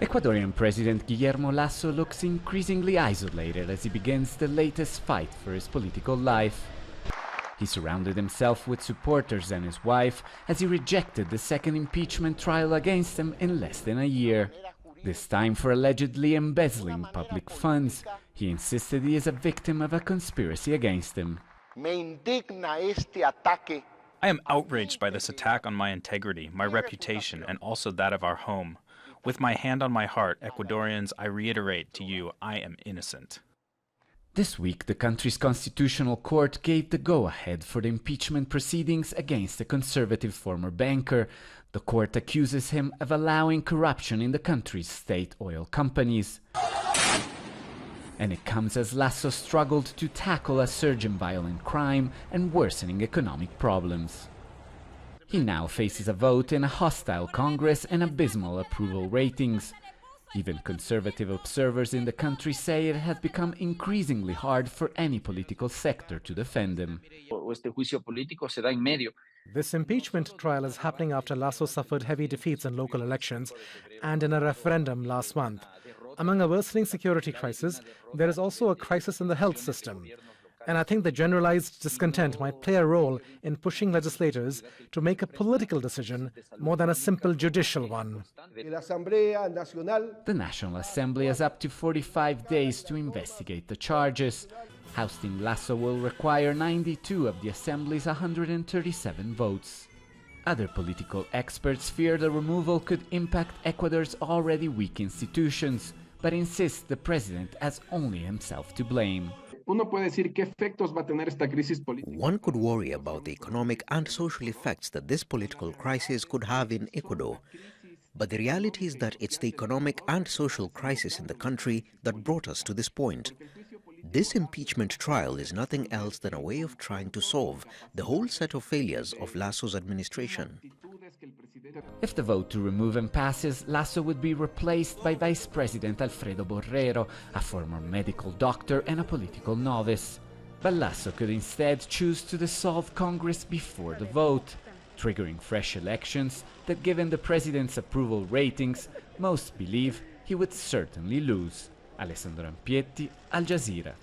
Ecuadorian President Guillermo Lasso looks increasingly isolated as he begins the latest fight for his political life. He surrounded himself with supporters and his wife as he rejected the second impeachment trial against him in less than a year. This time for allegedly embezzling public funds. He insisted he is a victim of a conspiracy against him. I am outraged by this attack on my integrity, my reputation, and also that of our home. With my hand on my heart, Ecuadorians, I reiterate to you, I am innocent. This week, the country's constitutional court gave the go-ahead for the impeachment proceedings against the conservative former banker. The court accuses him of allowing corruption in the country's state oil companies. And it comes as Lasso struggled to tackle a surge in violent crime and worsening economic problems. He now faces a vote in a hostile Congress and abysmal approval ratings. Even conservative observers in the country say it has become increasingly hard for any political sector to defend him. This impeachment trial is happening after Lasso suffered heavy defeats in local elections and in a referendum last month. Among a worsening security crisis, there is also a crisis in the health system. And I think the generalized discontent might play a role in pushing legislators to make a political decision more than a simple judicial one. The National Assembly has up to 45 days to investigate the charges. Ousting Lasso will require 92 of the Assembly's 137 votes. Other political experts fear the removal could impact Ecuador's already weak institutions, but insist the president has only himself to blame. One could worry about the economic and social effects that this political crisis could have in Ecuador. But the reality is that it's the economic and social crisis in the country that brought us to this point. This impeachment trial is nothing else than a way of trying to solve the whole set of failures of Lasso's administration. If the vote to remove him passes, Lasso would be replaced by Vice President Alfredo Borrero, a former medical doctor and a political novice. But Lasso could instead choose to dissolve Congress before the vote, triggering fresh elections that, given the president's approval ratings, most believe he would certainly lose. Alessandro Rampietti, Al Jazeera.